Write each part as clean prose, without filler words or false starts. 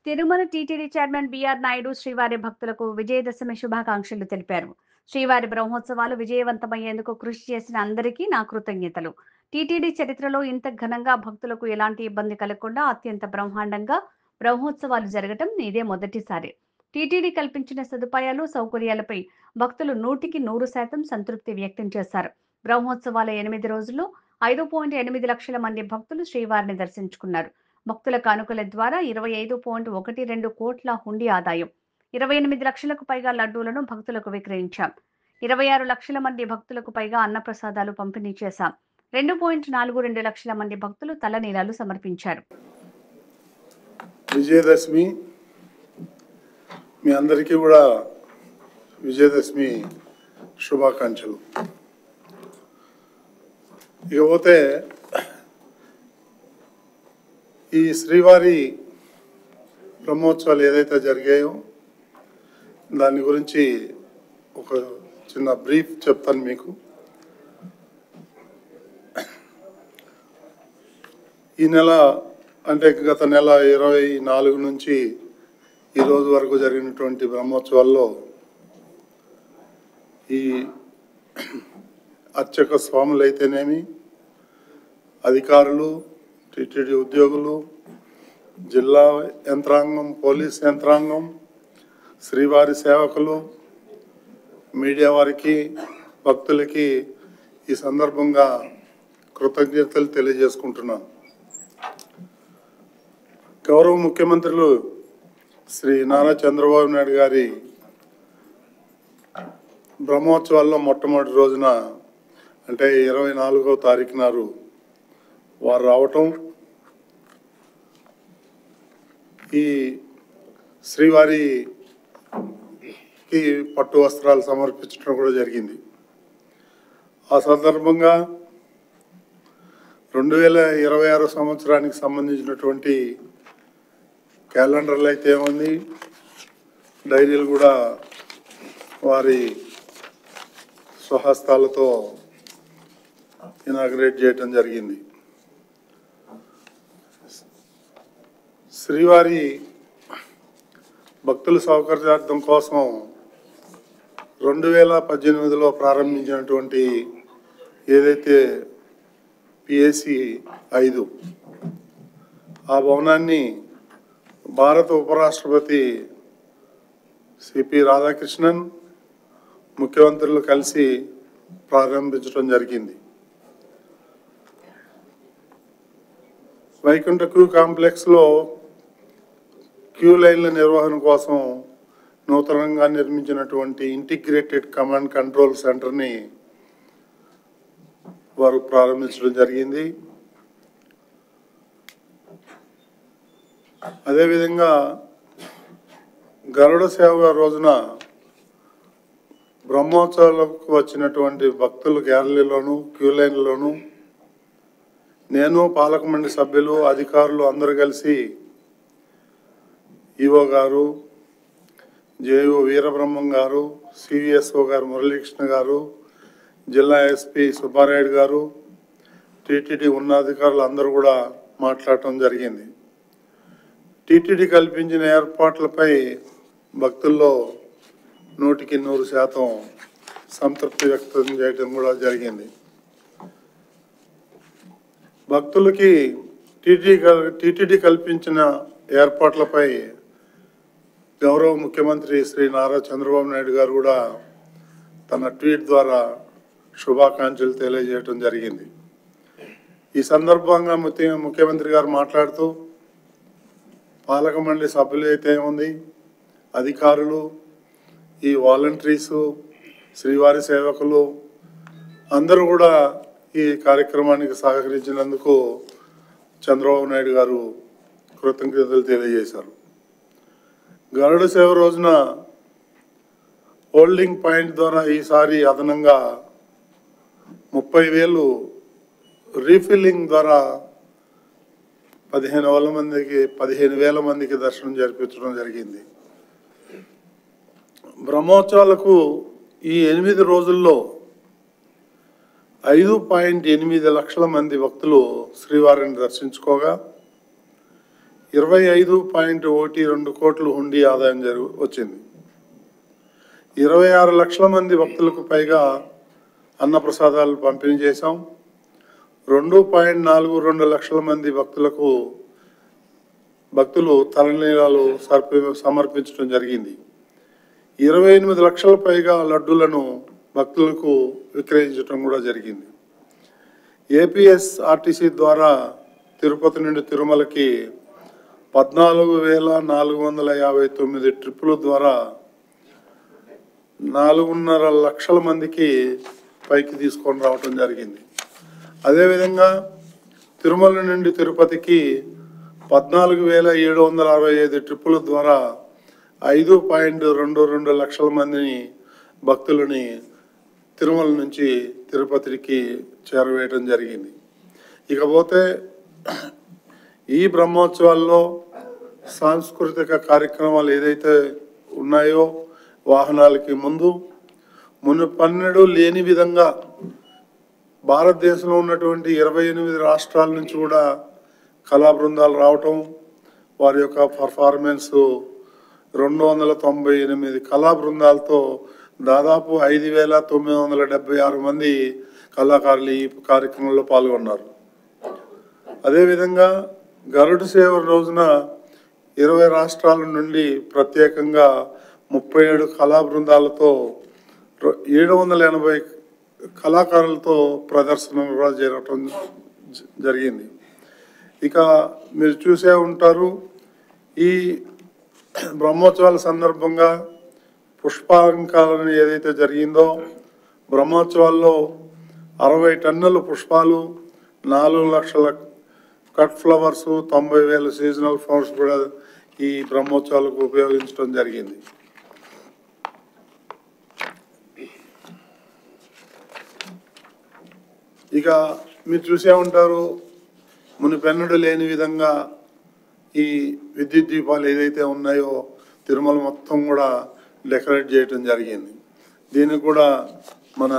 Tirumala TTD chairman BR Naidu శ్రీవారి భక్తులకు విజయదశమి శుభాకాంక్షలు తెలిపారు. శ్రీవారి బ్రహ్మోత్సవాలు విజయవంతమయ్యేందుకు కృషి చేసిన అందరికీ నా కృతజ్ఞతలు. టీటీడీ చరిత్రలో ఇంత ఘనంగా భక్తులకు ఎలాంటి ఇబ్బంది కలగకుండా అత్యంత బ్రహ్మాండంగా బ్రహ్మోత్సవాలు జరగటం ఇదే మొదటిసారి. టీటీడీ కల్పించిన సదుపాయాలు, సౌకర్యాలపై భక్తులు 100% సంతృప్తి వ్యక్తం చేశారు. బ్రహ్మోత్సవాల 8 రోజుల్లో 5.8 లక్షల మంది భక్తులు శ్రీవారిని దర్శించుకున్నారు. భక్తుల కానుకల ద్వారా 25.12 కోట్ల హుండీ ఆదాయం, 28 లక్షలకు పైగా లడ్డూలను భక్తులకు విక్రయించాం. 26 లక్షల మంది భక్తులకు పైగా అన్నప్రసాదాలు పంపిణీ చేశాం. 2.42 లక్షల మంది భక్తులు తలనీలాలు సమర్పించారు. విజయదశమి మీ అందరికీ కూడా విజయదశమి శుభాకాంక్షలు. ఇకపోతే ఈ శ్రీవారి బ్రహ్మోత్సవాలు ఏదైతే జరిగాయో దాని గురించి ఒక చిన్న బ్రీఫ్ చెప్తాను మీకు. ఈ నెల అంటే గత నెల 24 నుంచి ఈ రోజు వరకు జరిగినటువంటి బ్రహ్మోత్సవాల్లో ఈ అర్చక స్వాములు అయితేనేమి, అధికారులు, టీటీడీ ఉద్యోగులు, జిల్లా యంత్రాంగం, పోలీస్ యంత్రాంగం, శ్రీవారి సేవకులు, మీడియా వారికి, భక్తులకి ఈ సందర్భంగా కృతజ్ఞతలు తెలియజేసుకుంటున్నాను. గౌరవ ముఖ్యమంత్రులు శ్రీ నారా చంద్రబాబు నాయుడు గారి బ్రహ్మోత్సవాల్లో మొట్టమొదటి రోజున అంటే 24వ తారీఖు నాడు వారు రావటం, ఈ శ్రీవారికి పట్టు వస్త్రాలు సమర్పించడం కూడా జరిగింది. ఆ సందర్భంగా 2026 సంవత్సరానికి సంబంధించినటువంటి క్యాలెండర్లు అయితే ఏముంది, డైరీలు కూడా వారి స్వహస్తాలతో ఇనాగ్రేట్ చేయటం జరిగింది. శ్రీవారి భక్తుల సౌకర్యార్థం కోసం 2018లో ప్రారంభించినటువంటి ఏదైతే పిఎసి 5 ఆ భవనాన్ని భారత ఉపరాష్ట్రపతి సిపి రాధాకృష్ణన్ ముఖ్యమంత్రులు కలిసి ప్రారంభించడం జరిగింది. వైకుంఠ క్యూ కాంప్లెక్స్లో క్యూ లైన్ల నిర్వహణ కోసం నూతనంగా నిర్మించినటువంటి ఇంటిగ్రేటెడ్ కమాండ్ కంట్రోల్ సెంటర్ని వారు ప్రారంభించడం జరిగింది. అదేవిధంగా గరుడ సేవ రోజున బ్రహ్మోత్సవాలకు వచ్చినటువంటి భక్తుల గ్యాలరీలోను, క్యూ లైన్లోను నేను, పాలక మండలి సభ్యులు, అధికారులు అందరూ కలిసి ఈఓ గారు, జేఓ వీరబ్రహ్మం గారు, సివిఎస్ఓ గారు మురళీకృష్ణ గారు, జిల్లా ఎస్పీ సుబ్బారాయుడు గారు, టీటీడీ ఉన్నతాధికారులు అందరూ కూడా మాట్లాడటం జరిగింది. టీటీడీ కల్పించిన ఏర్పాట్లపై భక్తుల్లో 100% సంతృప్తి వ్యక్తం చేయడం కూడా జరిగింది. భక్తులకి టీటీడీ కల్పించిన ఏర్పాట్లపై గౌరవ ముఖ్యమంత్రి శ్రీ నారా చంద్రబాబు నాయుడు గారు కూడా తన ట్వీట్ ద్వారా శుభాకాంక్షలు తెలియజేయడం జరిగింది. ఈ సందర్భంగా ముఖ్యమంత్రి గారు మాట్లాడుతూ పాలక మండలి సభ్యులు అయితే ఏముంది, అధికారులు, ఈ వాలంటీర్సు, శ్రీవారి సేవకులు అందరూ కూడా ఈ కార్యక్రమానికి సహకరించినందుకు చంద్రబాబు నాయుడు గారు కృతజ్ఞతలు తెలియజేశారు. గరుడ సేవ రోజున హోల్డింగ్ పాయింట్ ద్వారా ఈసారి అదనంగా 30,000 రీఫిల్లింగ్ ద్వారా 15,000 మందికి దర్శనం జరిపించడం జరిగింది. బ్రహ్మోత్సవాలకు ఈ 8 రోజుల్లో 5.8 లక్షల మంది భక్తులు శ్రీవారిని దర్శించుకోగా 25.12 కోట్లు హుండీ ఆదాయం వచ్చింది. 26 లక్షల మంది భక్తులకు పైగా అన్నప్రసాదాలు పంపిణీ చేశాం. 2.42 లక్షల మంది భక్తులు తలనీలాలు సమర్పించడం జరిగింది. 28 లక్షల పైగా లడ్డూలను భక్తులకు విక్రయించడం కూడా జరిగింది. ఏపీఎస్ఆర్టీసీ ద్వారా తిరుపతి నుండి తిరుమలకి 14,459 ట్రిప్పుల ద్వారా 4.5 లక్షల మందికి పైకి తీసుకొని రావటం జరిగింది. అదేవిధంగా తిరుమల నుండి తిరుపతికి 14,765 ట్రిప్పుల ద్వారా 5.22 లక్షల మందిని భక్తులని తిరుమల నుంచి తిరుపతికి చేరవేయడం జరిగింది. ఇకపోతే ఈ బ్రహ్మోత్సవాల్లో సాంస్కృతిక కార్యక్రమాలు ఏదైతే ఉన్నాయో వాహనాలకి మునుపన్నెడు లేని విధంగా భారతదేశంలో ఉన్నటువంటి 28 రాష్ట్రాల నుంచి కూడా కళా బృందాలు రావటం, వారి యొక్క పర్ఫార్మెన్స్ 298 కళా బృందాలతో దాదాపు 5,976 మంది కళాకారులు ఈ కార్యక్రమంలో పాల్గొన్నారు. అదేవిధంగా గరుడ సేవ రోజున 20 రాష్ట్రాల నుండి ప్రత్యేకంగా 37 కళా బృందాలతో 780 కళాకారులతో ప్రదర్శన కూడా జరగటం జరిగింది. ఇక మీరు చూసే ఉంటారు, ఈ బ్రహ్మోత్సవాల సందర్భంగా పుష్పాలంకరణ ఏదైతే జరిగిందో బ్రహ్మోత్సవాల్లో 60 టన్నుల పుష్పాలు, 4 లక్షల కట్ ఫ్లవర్స్, 90,000 సీజనల్ ఫ్లవర్స్ కూడా ఈ బ్రహ్మోత్సవాలకు ఉపయోగించడం జరిగింది. ఇక మీరు చూసే ఉంటారు, మునిపెన్నడు లేని విధంగా ఈ విద్యుత్ దీపాలు ఏదైతే ఉన్నాయో తిరుమల మొత్తం కూడా డెకరేట్ చేయటం జరిగింది. దీనికి కూడా మన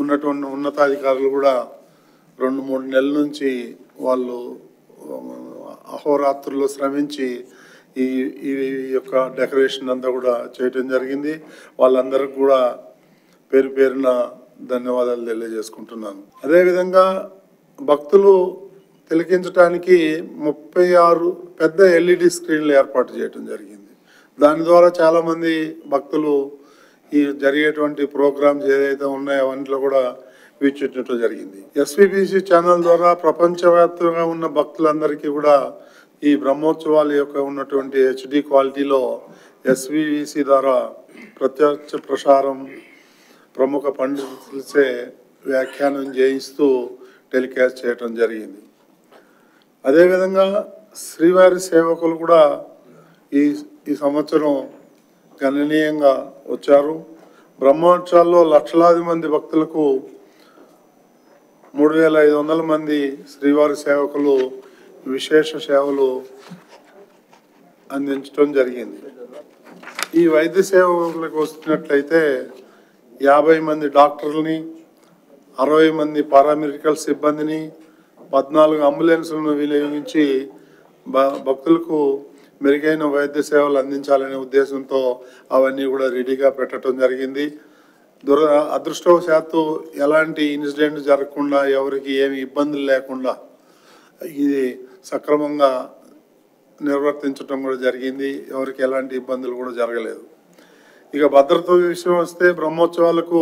ఉన్నటువంటి ఉన్నతాధికారులు కూడా 2-3 నెలల నుంచి వాళ్ళు అహోరాత్రులు శ్రమించి ఈ యొక్క డెకరేషన్ అంతా కూడా చేయటం జరిగింది. వాళ్ళందరికీ కూడా పేరు పేరున ధన్యవాదాలు తెలియజేసుకుంటున్నాను. అదేవిధంగా భక్తులు తిలకించడానికి 36 పెద్ద ఎల్ఈడి స్క్రీన్లు ఏర్పాటు చేయటం జరిగింది. దాని ద్వారా చాలామంది భక్తులు ఈ జరిగేటువంటి ప్రోగ్రామ్స్ ఏదైతే ఉన్నాయో అవన్నిలో కూడా వీక్షించడం జరిగింది. ఎస్విబిసి ఛానల్ ద్వారా ప్రపంచవ్యాప్తంగా ఉన్న భక్తులందరికీ కూడా ఈ బ్రహ్మోత్సవాల యొక్క ఉన్నటువంటి హెచ్డి క్వాలిటీలో ఎస్విబిసి ద్వారా ప్రత్యక్ష ప్రసారం ప్రముఖ పండితులచే వ్యాఖ్యానం చేయిస్తూ టెలికాస్ట్ చేయటం జరిగింది. అదేవిధంగా శ్రీవారి సేవకులు కూడా ఈ సంవత్సరం గణనీయంగా వచ్చారు. బ్రహ్మోత్సవాల్లో లక్షలాది మంది భక్తులకు 3,500 మంది శ్రీవారి సేవకులు విశేష సేవలు అందించడం జరిగింది. ఈ వైద్య సేవకులకు వస్తున్నట్లయితే 50 మంది డాక్టర్లని, 60 మంది పారామెడికల్ సిబ్బందిని, 14 అంబులెన్సులను వినియోగించి భక్తులకు మెరుగైన వైద్య సేవలు అందించాలనే ఉద్దేశంతో అవన్నీ కూడా రెడీగా పెట్టడం జరిగింది. అదృష్టవశాత్తు ఎలాంటి ఇన్సిడెంట్ జరగకుండా, ఎవరికి ఏమి ఇబ్బందులు లేకుండా ఇది సక్రమంగా నిర్వర్తించడం కూడా జరిగింది. ఎవరికి ఎలాంటి ఇబ్బందులు కూడా జరగలేదు. ఇక భద్రత విషయం వస్తే బ్రహ్మోత్సవాలకు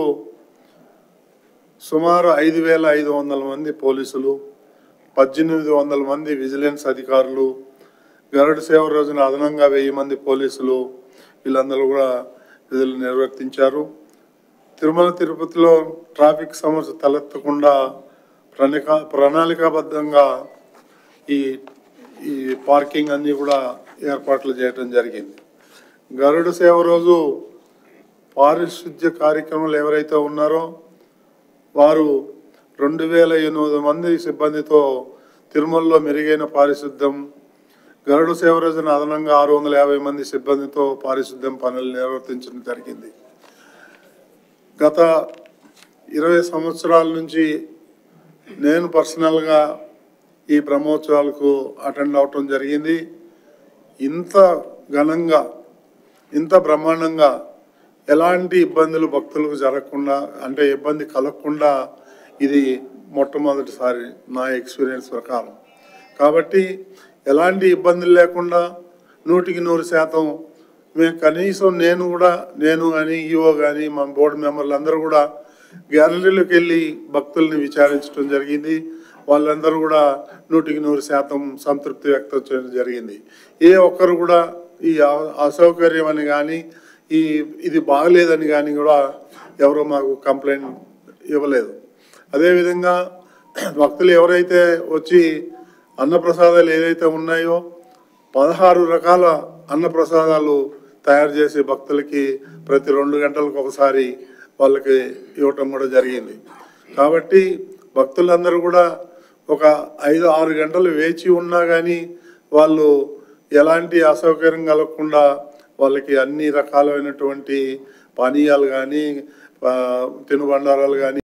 సుమారు 5,500 మంది పోలీసులు, 1,800 మంది విజిలెన్స్ అధికారులు, గరుడ సేవ రోజున అదనంగా 1000 మంది పోలీసులు వీళ్ళందరూ కూడా విధులు నిర్వర్తించారు. తిరుమల తిరుపతిలో ట్రాఫిక్ సమస్య తలెత్తకుండా ప్రణాళికాబద్ధంగా ఈ పార్కింగ్ అన్నీ కూడా ఏర్పాట్లు చేయడం జరిగింది. గరుడ సేవ రోజు పారిశుద్ధ్య కార్యక్రమాలు ఎవరైతే ఉన్నారో వారు 2,800 మంది సిబ్బందితో తిరుమలలో మెరుగైన పారిశుద్ధ్యం, గరుడ సేవ రోజున అదనంగా 650 మంది సిబ్బందితో పారిశుద్ధ్యం పనులు నిర్వర్తించడం జరిగింది. గత 20 సంవత్సరాల నుంచి నేను పర్సనల్గా ఈ బ్రహ్మోత్సవాలకు అటెండ్ అవటం జరిగింది. ఇంత ఘనంగా ఇంత బ్రహ్మాండంగా ఎలాంటి ఇబ్బందులు భక్తులకు జరగకుండా అంటే ఇబ్బంది కలగకుండా ఇది మొట్టమొదటిసారి నా ఎక్స్పీరియన్స్ ప్రకారం. కాబట్టి ఎలాంటి ఇబ్బందులు లేకుండా 100% మేము కనీసం నేను కానీ ఈఓ కానీ మా బోర్డు మెంబర్లు అందరూ కూడా గ్యాలరీలోకి వెళ్ళి భక్తుల్ని విచారించడం జరిగింది. వాళ్ళందరూ కూడా 100% సంతృప్తి వ్యక్తం చేయడం జరిగింది. ఏ ఒక్కరు కూడా ఈ అసౌకర్యం అని కానీ ఇది బాగలేదని కానీ కూడా ఎవరు మాకు కంప్లైంట్ ఇవ్వలేదు. అదేవిధంగా భక్తులు ఎవరైతే వచ్చి అన్నప్రసాదాలు ఏదైతే ఉన్నాయో 16 రకాల అన్నప్రసాదాలు తయారు చేసి భక్తులకి ప్రతి 2 గంటలకు ఒకసారి వాళ్ళకి ఇవ్వటం కూడా జరిగింది. కాబట్టి భక్తులందరూ కూడా ఒక 5-6 గంటలు వేచి ఉన్నా కానీ వాళ్ళు ఎలాంటి అసౌకర్యం కలగకుండా వాళ్ళకి అన్ని రకాలైనటువంటి పానీయాలు కానీ తినుబండారాలు కానీ